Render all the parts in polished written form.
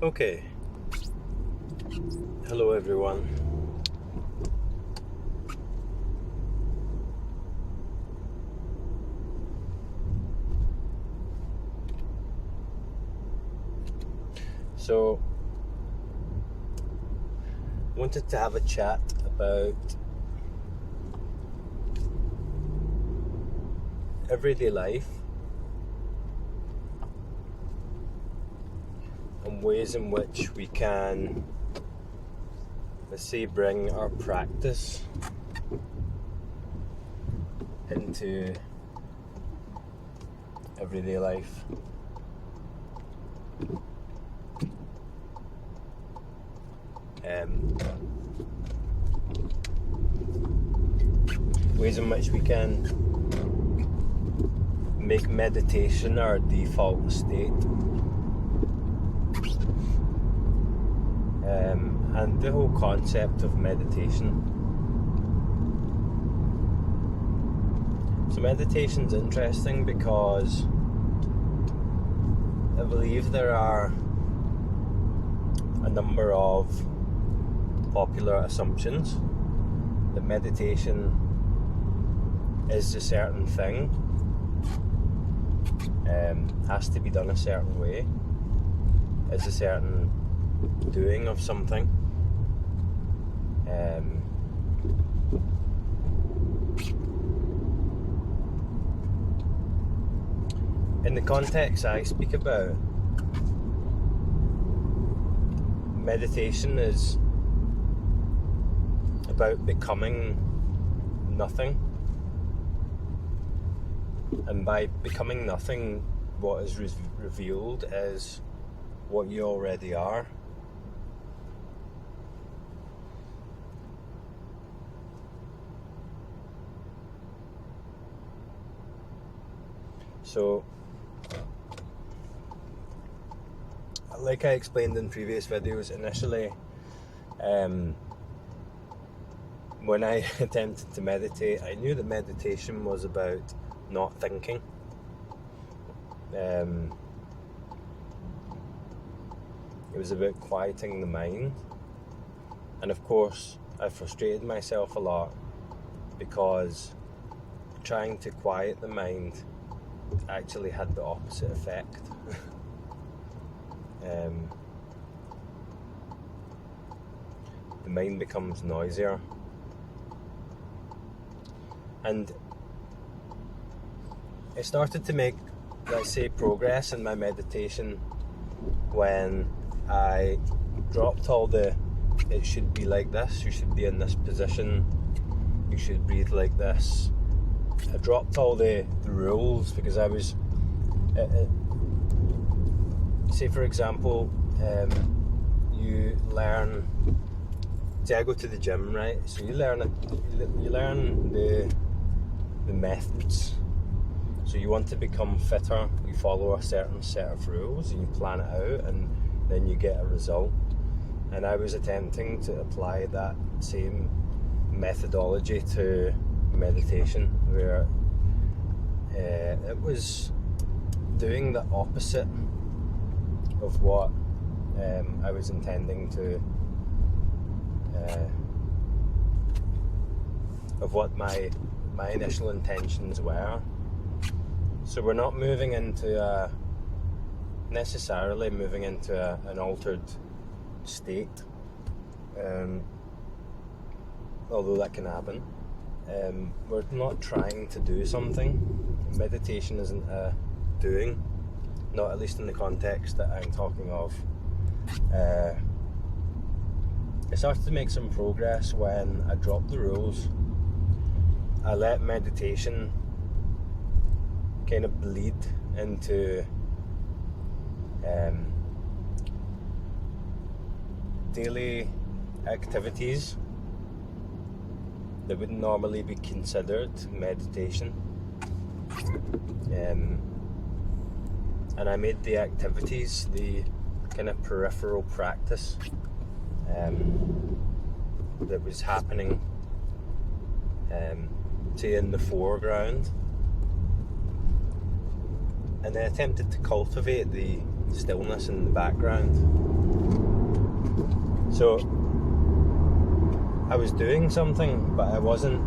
Okay, hello everyone. So, wanted to have a chat about everyday life and ways in which we can, let's say, bring our practice into everyday life. Ways in which we can make meditation our default state. And the whole concept of meditation. So meditation's interesting because I believe there are a number of popular assumptions that meditation is a certain thing, has to be done a certain way, is a certain doing of something. In the context I speak about, meditation is about becoming nothing, and by becoming nothing, what is revealed is what you already are. So, like I explained in previous videos, initially, when I attempted to meditate, I knew that meditation was about not thinking. It was about quieting the mind. And of course, I frustrated myself a lot because trying to quiet the mind actually had the opposite effect. The mind becomes noisier. And I started to make, let's say, progress in my meditation when I dropped all the it should be like this, you should be in this position, you should breathe like this. I dropped all the rules because I was say for example, you learn, say I go to the gym, right? So you learn the methods. So you want to become fitter, you follow a certain set of rules and you plan it out, and then you get a result. And I was attempting to apply that same methodology to meditation, where it was doing the opposite of what I was intending to, of what my initial intentions were. So we're not moving into necessarily moving into an altered state, although that can happen. We're not trying to do something. Meditation isn't a doing, not at least in the context that I'm talking of. I started to make some progress when I dropped the rules. I let meditation kind of bleed into daily activities that would normally be considered meditation, and I made the activities the kind of peripheral practice that was happening, say, in the foreground. and I attempted to cultivate the stillness in the background. So I was doing something, but I wasn't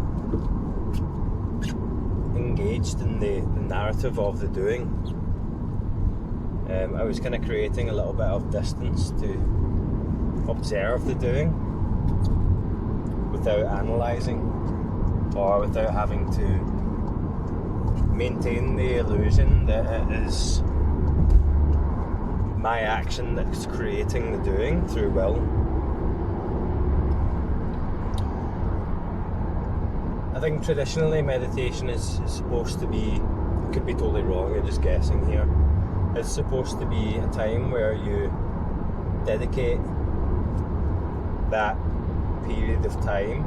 engaged in the narrative of the doing. I was kind of creating a little bit of distance to observe the doing without analysing, or without having to maintain the illusion that it is my action that's creating the doing through will. I think traditionally meditation is supposed to be, I could be totally wrong, I'm just guessing here, it's supposed to be a time where you dedicate that period of time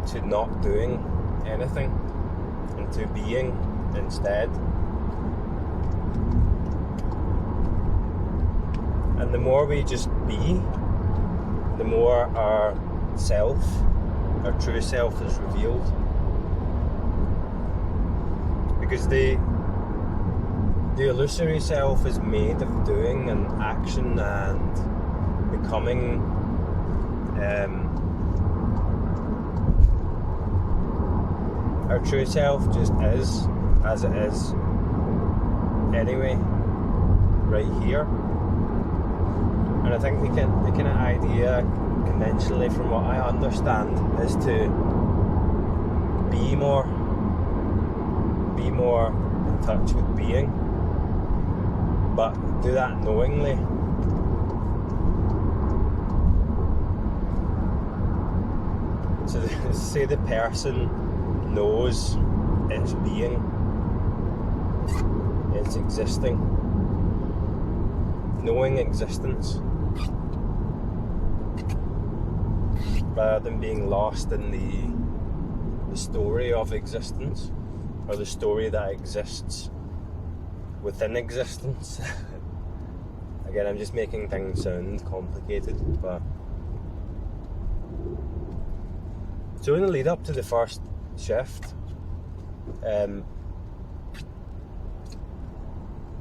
to not doing anything and to being instead. And the more we just be, the more our self, our true self, is revealed. Because the illusory self is made of doing and action and becoming. Our true self just is as it is anyway, right here. And I think the kind of idea, conventionally from what I understand, is to be more in touch with being, but do that knowingly. So say the person knows it's being, it's existing, knowing existence, rather than being lost in the story of existence, or the story that exists within existence. Again, I'm just making things sound complicated, but so in the lead up to the first shift,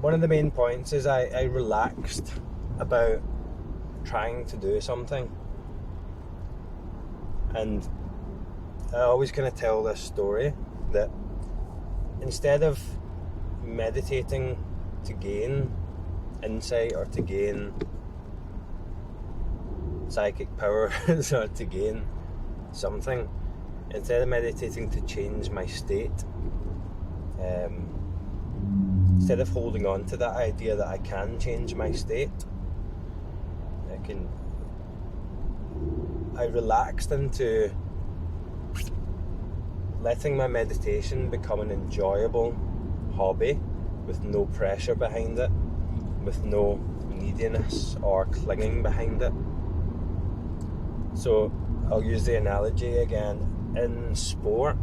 one of the main points is I relaxed about trying to do something. And I always kind of tell this story that instead of meditating to gain insight or to gain psychic powers or to gain something, instead of meditating to change my state, instead of holding on to that idea that I can change my state, I relaxed into letting my meditation become an enjoyable hobby with no pressure behind it, with no neediness or clinging behind it. So I'll use the analogy again. In sport,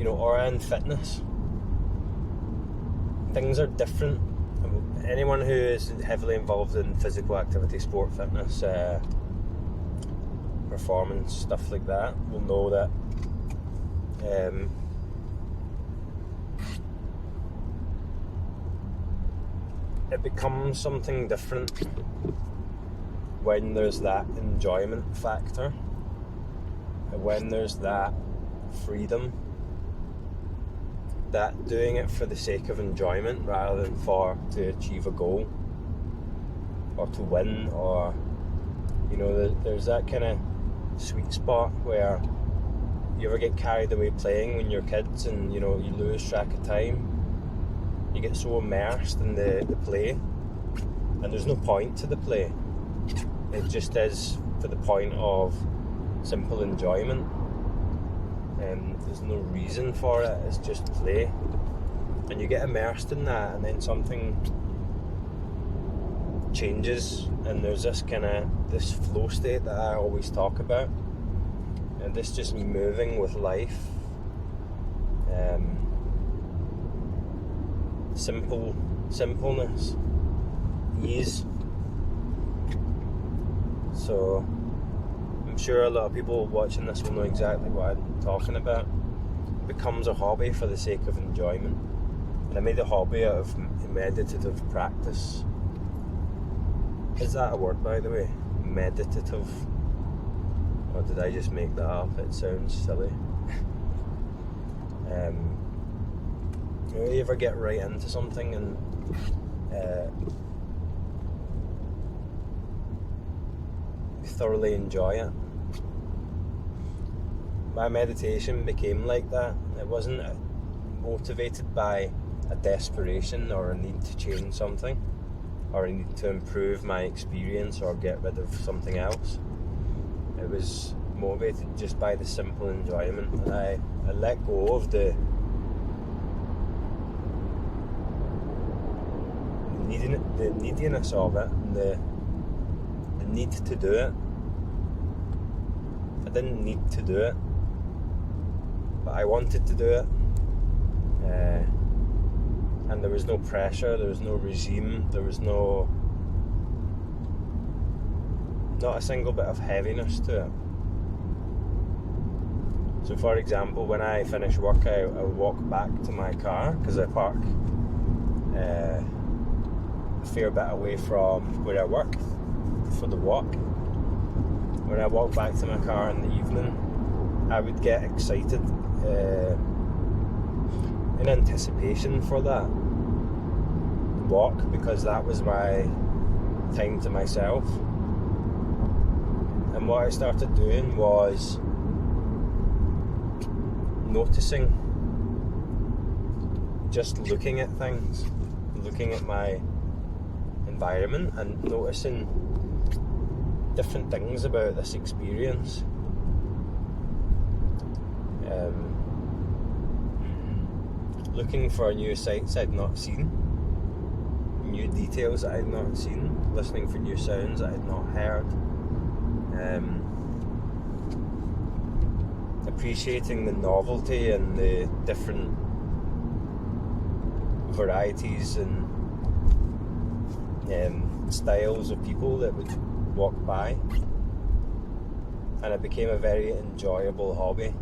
or in fitness, things are different. Anyone who is heavily involved in physical activity, sport, fitness, performance, stuff like that, will know that it becomes something different when there's that enjoyment factor, when there's that freedom, that doing it for the sake of enjoyment rather than to achieve a goal or to win, or there's that kind of sweet spot where you ever get carried away playing when you're kids and you lose track of time. You get so immersed in the play, and there's no point to the play. It just is for the point of simple enjoyment, and there's no reason for it. It's just play, and you get immersed in that, and then something changes, and there's this flow state that I always talk about, and this just moving with life, simpleness, ease. So I'm sure a lot of people watching this will know exactly what I'm talking about. It becomes a hobby for the sake of enjoyment. And I made a hobby out of meditative practice. Is that a word, by the way? Meditative? Or did I just make that up? It sounds silly. You ever get right into something and thoroughly enjoy it? My meditation became like that. It wasn't motivated by a desperation or a need to change something, or a need to improve my experience or get rid of something else. It was motivated just by the simple enjoyment, and I let go of the neediness of it, and the need to do it. I didn't need to do it, but I wanted to do it, and there was no pressure, there was no regime, there was not a single bit of heaviness to it. So for example, when I finish work, I walk back to my car, because I park a fair bit away from where I work for the walk. When I walk back to my car in the evening, I would get excited in anticipation for that walk, because that was my time to myself. And what I started doing was noticing, just looking at things, looking at my environment and noticing different things about this experience. Looking for new sights I'd not seen, new details that I'd not seen, listening for new sounds that I'd not heard, appreciating the novelty and the different varieties and styles of people that would walk by, and it became a very enjoyable hobby.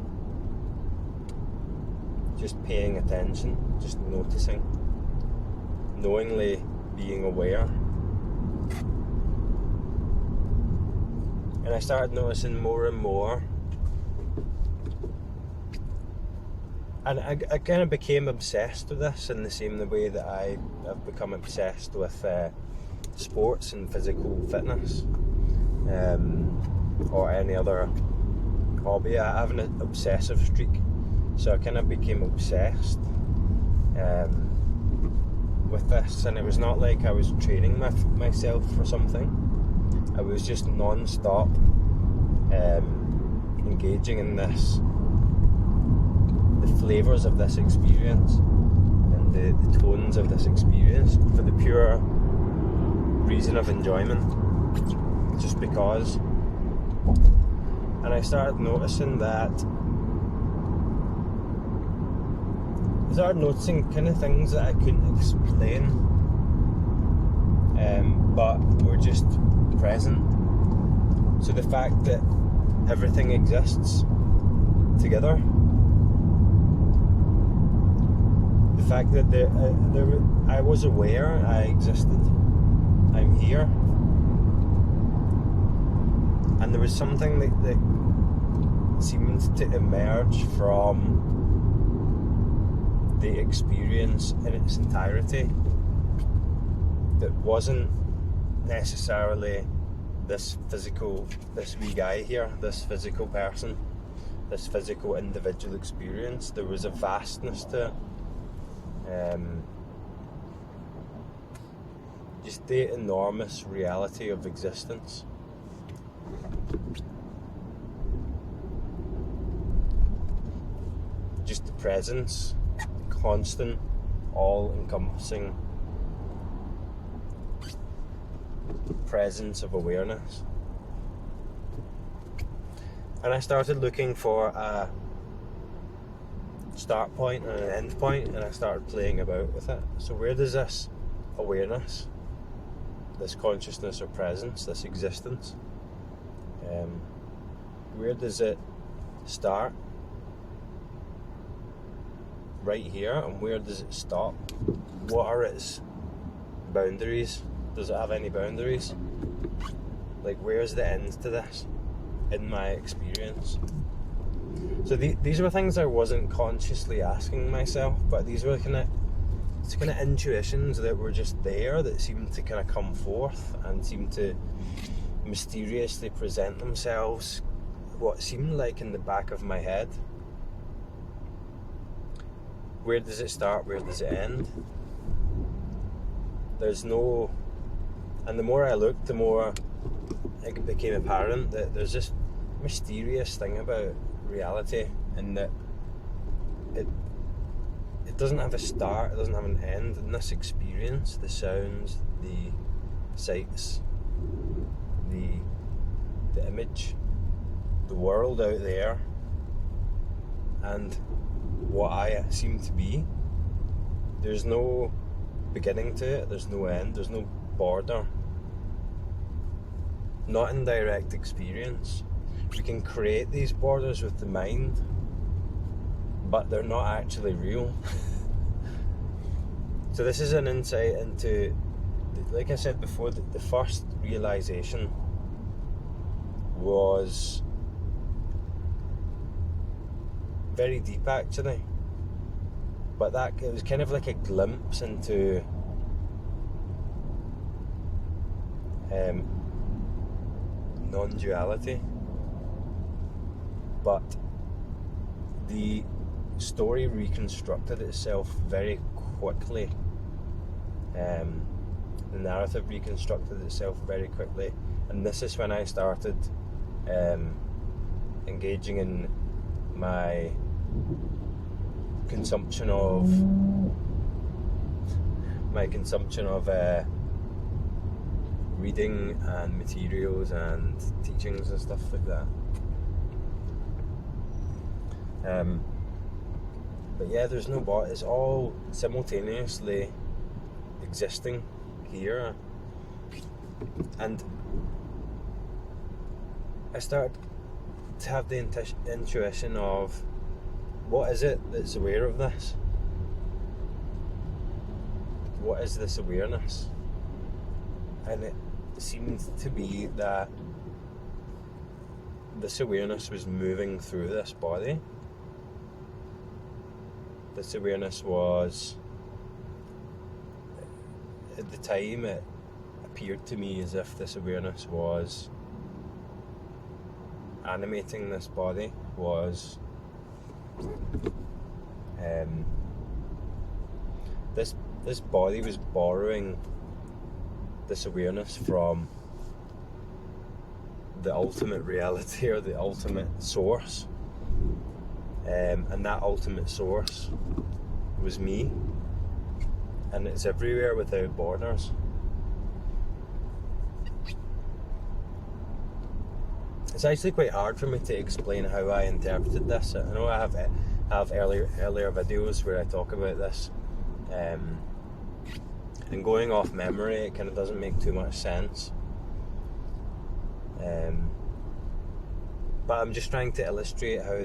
Just paying attention, just noticing, knowingly being aware. And I started noticing more and more, and I kind of became obsessed with this in the same way that I have become obsessed with sports and physical fitness, or any other hobby. I have an obsessive streak, so I kind of became obsessed with this, and it was not like I was training myself for something. I was just non-stop engaging in this, the flavours of this experience and the tones of this experience, for the pure reason of enjoyment, just because. And I started noticing kind of things that I couldn't explain, but were just present. So the fact that everything exists together, the fact that I was aware I existed, I'm here, and there was something that seemed to emerge from the experience in its entirety that wasn't necessarily this wee guy here, this physical person, this physical individual experience. There was a vastness to it. Just the enormous reality of existence. Just the presence, constant, all-encompassing presence of awareness. And I started looking for a start point and an end point, and I started playing about with it. So where does this awareness, this consciousness or presence, this existence, where does it start? Right here, and where does it stop? What are its boundaries? Does it have any boundaries? Like, where's the end to this in my experience? So these were things I wasn't consciously asking myself, but these were kind of intuitions that were just there, that seemed to kind of come forth and seemed to mysteriously present themselves, what seemed like in the back of my head. Where does it start? Where does it end? There's no... And the more I looked, the more it became apparent that there's this mysterious thing about reality, and that it doesn't have a start, it doesn't have an end. And this experience, the sounds, the sights, the image, the world out there, and what I seem to be, there's no beginning to it, there's no end, there's no border. Not in direct experience. We can create these borders with the mind, but they're not actually real. So this is an insight into, like I said before, the first realization was very deep actually, but that it was kind of like a glimpse into non-duality, but the story reconstructed itself very quickly. The narrative reconstructed itself very quickly, and this is when I started engaging in my consumption of reading and materials and teachings and stuff like that. But yeah, there's no but. It's all simultaneously existing here, and I started to have the intuition of, what is it that's aware of this? What is this awareness? And it seemed to be that this awareness was moving through this body. This awareness was, at the time, it appeared to me as if this awareness was animating this body, was this body was borrowing this awareness from the ultimate reality, or the ultimate source, and that ultimate source was me, and it's everywhere without borders. It's actually quite hard for me to explain how I interpreted this. I know I have earlier videos where I talk about this, and going off memory, it kind of doesn't make too much sense. But I'm just trying to illustrate how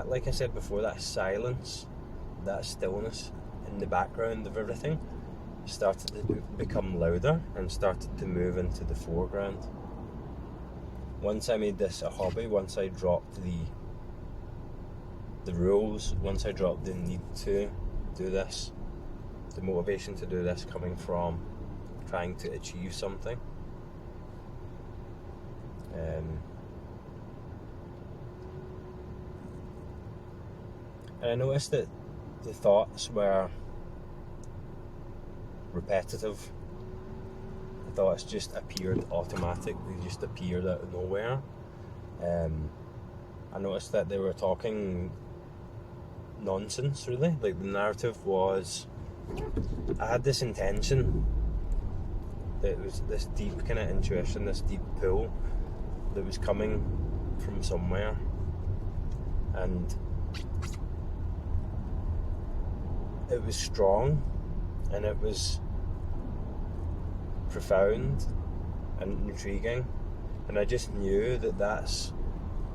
like I said before, that silence, that stillness in the background of everything started to become louder and started to move into the foreground. Once I made this a hobby, once I dropped the rules, once I dropped the need to do this, the motivation to do this coming from trying to achieve something, and I noticed that the thoughts were repetitive. The thoughts just appeared automatically, just appeared out of nowhere. I noticed that they were talking nonsense, really. Like, the narrative was, I had this intention, it was this deep kind of intuition, this deep pull that was coming from somewhere, and it was strong, and it was profound and intriguing, and I just knew that that's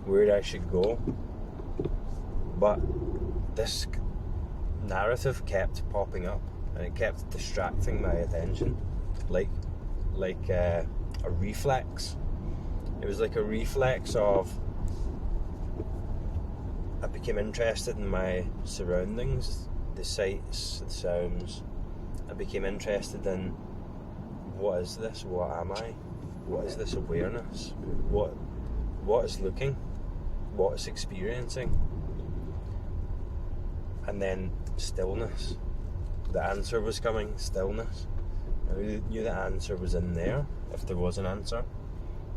where I should go. But this narrative kept popping up, and it kept distracting my attention, like a reflex. It was like a reflex of, I became interested in my surroundings, the sights, the sounds. I became interested in, what is this? What am I? What is this awareness? What is looking? What is experiencing? And then stillness. The answer was coming, stillness. I knew the answer was in there, if there was an answer.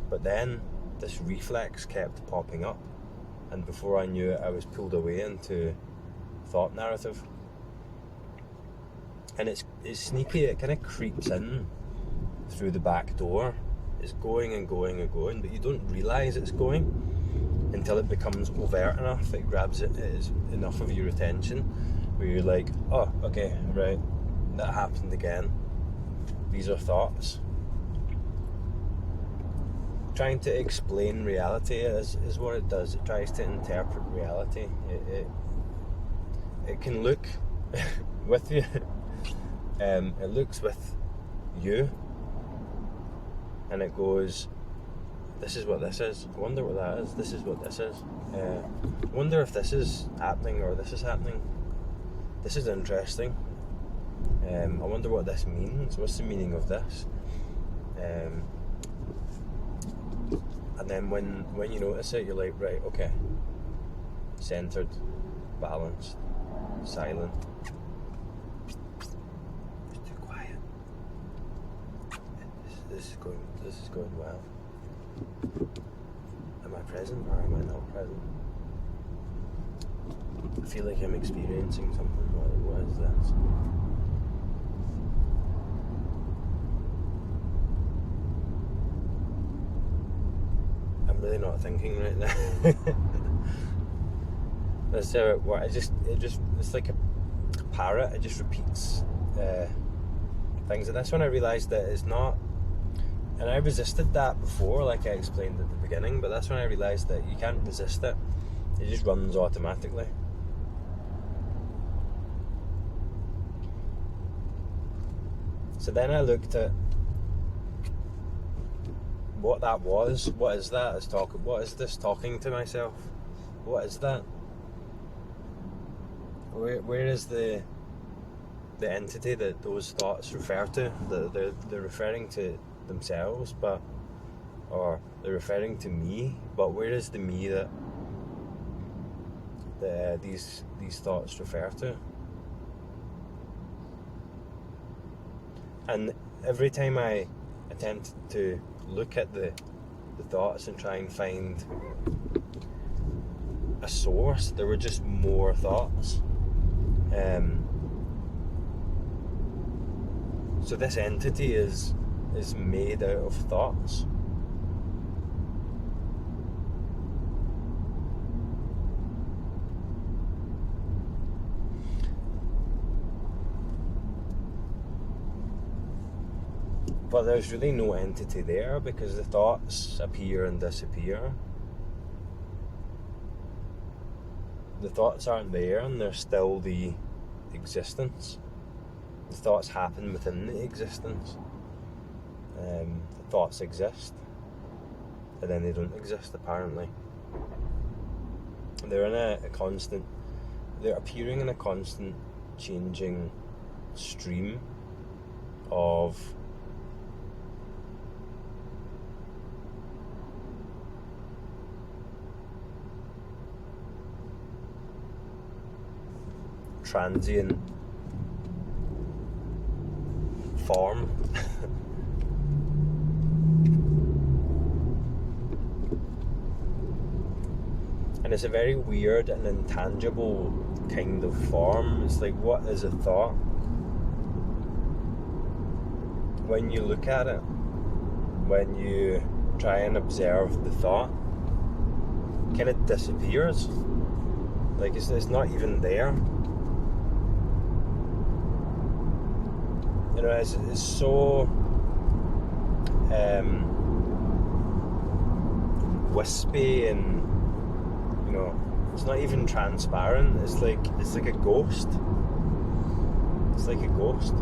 But then this reflex kept popping up, and before I knew it, I was pulled away into thought narrative. And it's sneaky, it kind of creeps in through the back door. It's going and going and going, but you don't realise it's going until it becomes overt enough. It grabs it is enough of your attention where you're like, oh, okay, right, that happened again. These are thoughts. Trying to explain reality is what it does. It tries to interpret reality. It can look with you. It looks with you, and it goes, this is what this is. I wonder what that is. This is what this is. I wonder if this is happening or this is happening. This is interesting. I wonder what this means. What's the meaning of this? And then when you notice it, you're like, right, okay. Centered, balanced, silent. It's too quiet. This is going well. Am I present or am I not present? I feel like I'm experiencing something. What is this? I'm really not thinking right now. That's how it works. It's like a parrot. It just repeats things. And that's when I realised that it's not. And I resisted that before, like I explained at the beginning. But that's when I realised that you can't resist it. It just runs automatically. So then I looked at what that was. What is that? What is this talking to myself? What is that? Where is the entity that those thoughts refer to? They're referring to themselves, or they're referring to me. But where is the me that these thoughts refer to? And every time I attempt to look at the thoughts and try and find a source, there were just more thoughts. So this entity is made out of thoughts. But there's really no entity there because the thoughts appear and disappear. The thoughts aren't there and they're still the existence. The thoughts happen within the existence. The thoughts exist, and then they don't exist apparently. They're in a constant, they're appearing in a constant changing stream of transient form. And it's a very weird and intangible kind of form. It's like, what is a thought? When you look at it, when you try and observe the thought, it kind of disappears. Like it's not even there. You know, it's so wispy and, you know, it's not even transparent. It's like a ghost. It's like a ghost.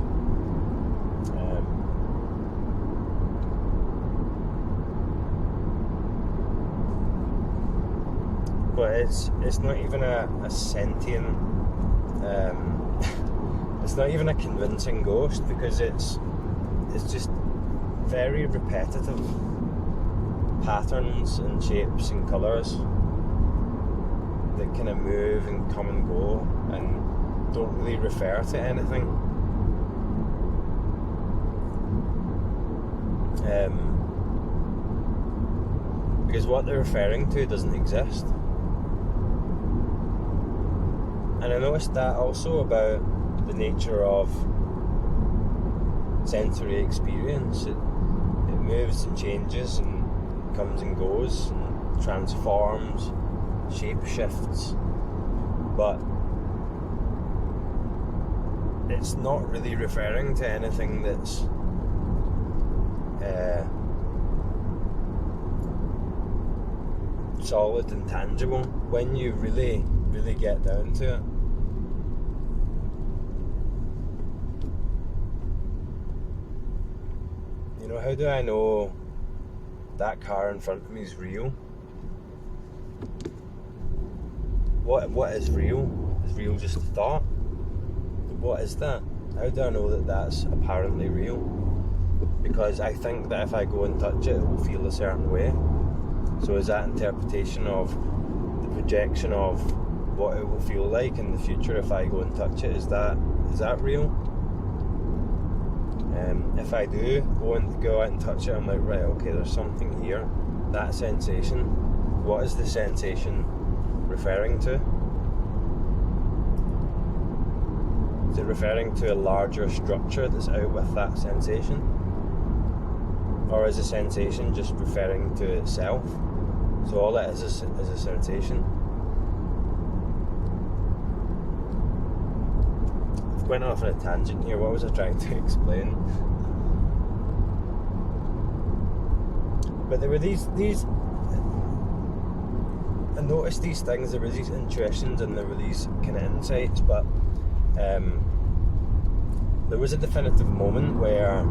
But it's not even a sentient. It's not even a convincing ghost, because it's just very repetitive patterns and shapes and colours that kind of move and come and go and don't really refer to anything. Because what they're referring to doesn't exist. And I noticed that also about the nature of sensory experience. It moves and changes and comes and goes and transforms, shape shifts, but it's not really referring to anything that's solid and tangible when you really, really get down to it. You know, how do I know that car in front of me is real? What is real? Is real just a thought? What is that? How do I know that that's apparently real? Because I think that if I go and touch it, it will feel a certain way. So is that interpretation of the projection of what it will feel like in the future if I go and touch it? Is that real? If I do go out and touch it, I'm like, right, okay, there's something here. That sensation, what is the sensation referring to? Is it referring to a larger structure that's out with that sensation? Or is a sensation just referring to itself? So all it is a sensation. I've went off on a tangent here. What was I trying to explain? But there were these I noticed these things, there were these intuitions and there were these kind of insights, but there was a definitive moment where,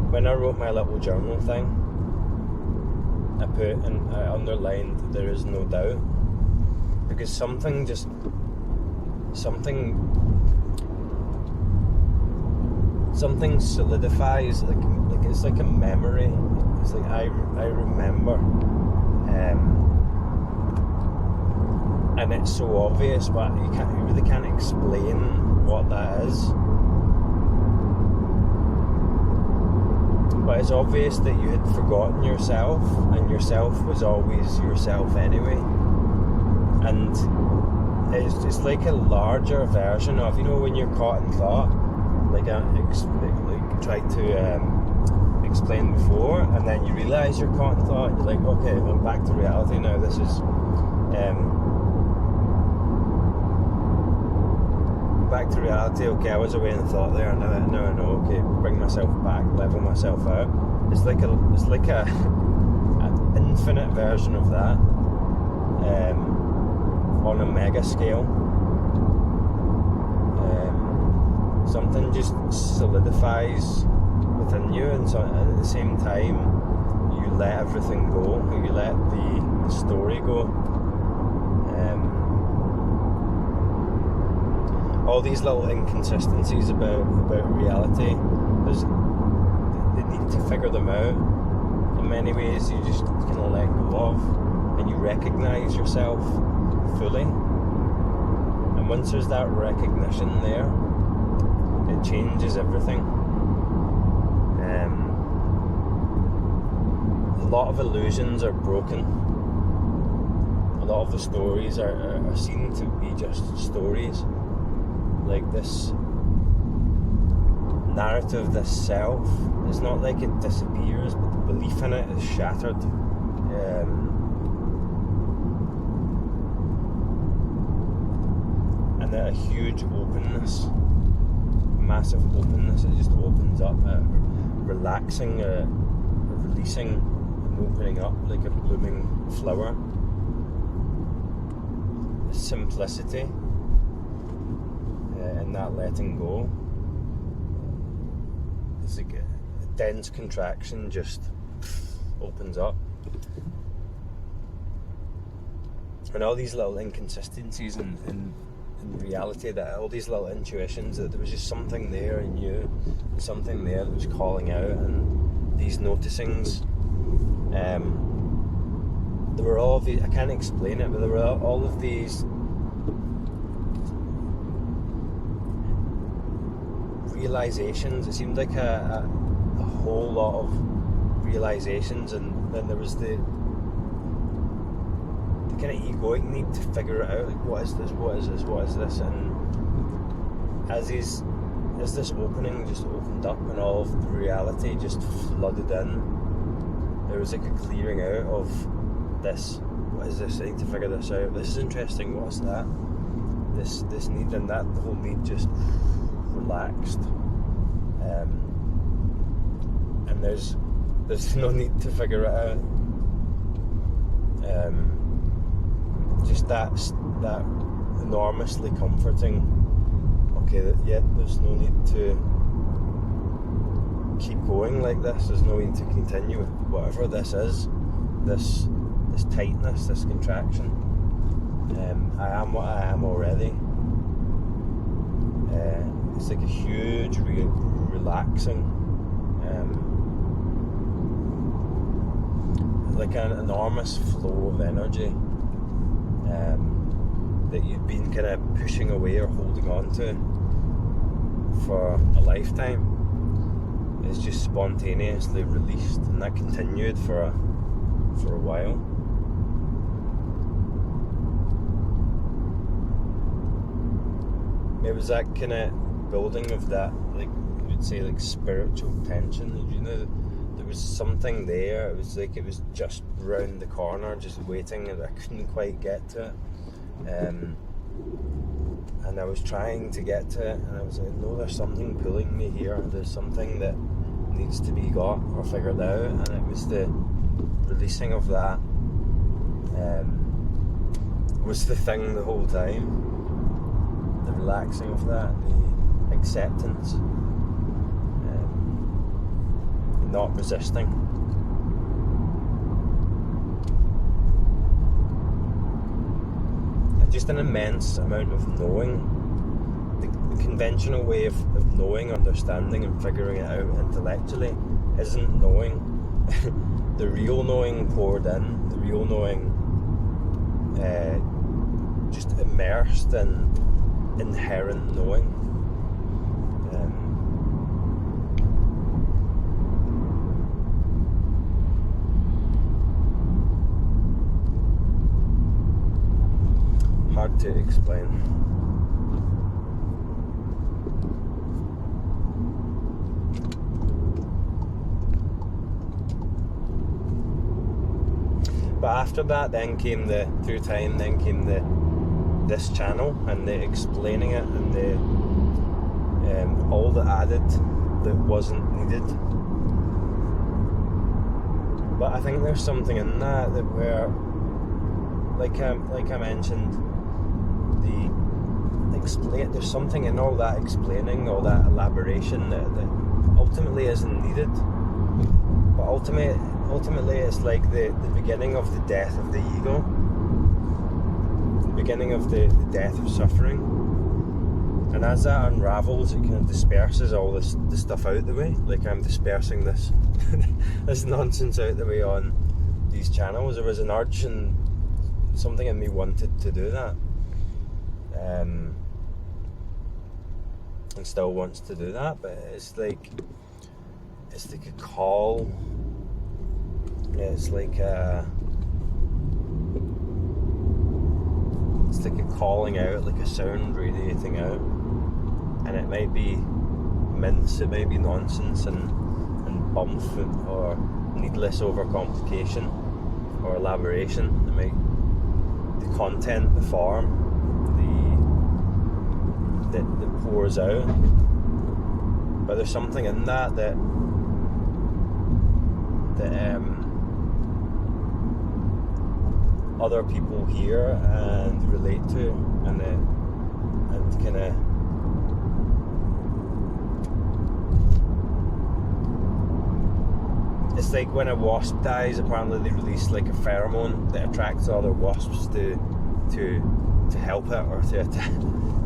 when I wrote my little journal thing, I underlined there is no doubt, because something solidifies, like it's like a memory. It's like I remember, and it's so obvious, but you really can't explain what that is. But it's obvious that you had forgotten yourself, and yourself was always yourself anyway. And it's like a larger version of, you know, when you're caught in thought, like I tried to explain before, and then you realise you're caught in thought, and you're like, okay, I'm back to reality now. This is back to reality. Okay, I was away in thought there. Now I know. Okay, bring myself back, level myself out. It's like an infinite version of that, on a mega scale. Something just solidifies within you, and so at the same time you let everything go. You let the story go. All these little inconsistencies about reality, they need to figure them out. In many ways, you just kind of let go of, and you recognise yourself fully. And once there's that recognition there, it changes everything. A lot of illusions are broken. A lot of the stories are seen to be just stories. Like this narrative, this self, it's not like it disappears, but the belief in it is shattered. And a huge openness, massive openness, it just opens up, relaxing, releasing opening up like a blooming flower. The simplicity and that letting go. It's like a dense contraction just opens up. And all these little inconsistencies in reality, that all these little intuitions, that there was just something there in you, something there that was calling out, and these noticings, there were all of these, I can't explain it, but there were all of these realizations. It seemed like a whole lot of realizations, and then there was the kind of egoic need to figure it out, like what is this, and as this opening just opened up and all of the reality just flooded in, there was like a clearing out of this, what is this, I need to figure this out, this is interesting, what's that, this need, and that the whole need just relaxed, and there's no need to figure it out. Just that enormously comforting. Okay, there's no need to keep going like this. There's no need to continue with whatever this is. This tightness, this contraction. I am what I am already. It's like a huge relaxing. Like an enormous flow of energy. That you've been kind of pushing away or holding on to for a lifetime is just spontaneously released, and that continued for a while. It was that kind of building of that, like you would say, like spiritual tension. You know, there was something there. It was like it was just round the corner, just waiting, and I couldn't quite get to it. And I was trying to get to it, and I was like, no, there's something pulling me here. There's something that needs to be got or figured out, and it was the releasing of that was the thing the whole time. The relaxing of that, the acceptance, not resisting. Just an immense amount of knowing. The conventional way of knowing, understanding and figuring it out intellectually isn't knowing. The real knowing poured in, the real knowing just immersed in inherent knowing. Hard to explain. But after that, then came this channel and the explaining it and the all the added that wasn't needed. But I think there's something in that where, like I mentioned, there's something in all that explaining, all that elaboration that ultimately isn't needed. But ultimately it's like the beginning of the death of the ego, the beginning of the death of suffering. And as that unravels, it kind of disperses all this stuff out the way. Like I'm dispersing this this nonsense out the way on these channels. There was an urge and something in me wanted to do that. And still wants to do that, but it's like a call. It's like a calling out, like a sound radiating out, and it might be mince, it might be nonsense and bump or needless overcomplication or elaboration. It might, the content, the form, that pours out, but there's something in that other people hear and relate to, and kind of it's like when a wasp dies, apparently they release like a pheromone that attracts other wasps to help it or to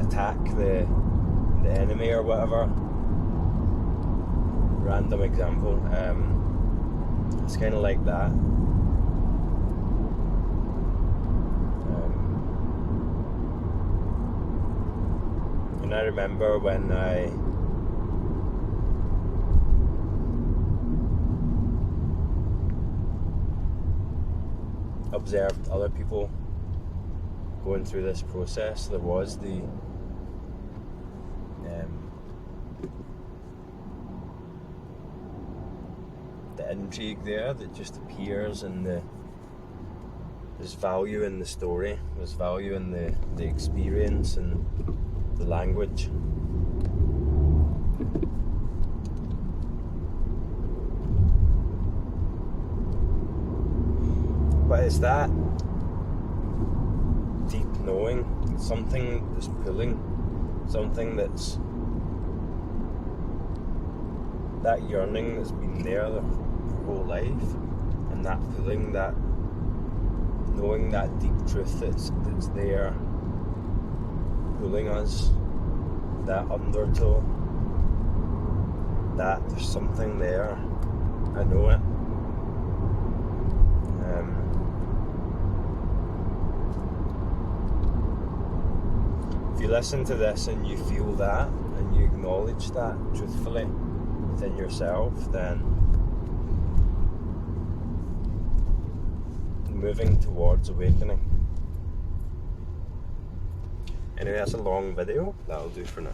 attack the enemy or whatever. Random example. It's kind of like that. And I remember when I observed other people going through this process, there was the intrigue there that just appears, and there's value in the story, there's value in the experience and the language. But it's that deep knowing, something that's pulling, something that's that yearning that's been there the whole life, and that pulling, that knowing that deep truth that's there pulling us, that undertow, that there's something there. I know it. If you listen to this and you feel that and you acknowledge that truthfully within yourself, then moving towards awakening. Anyway, that's a long video. That'll do for now.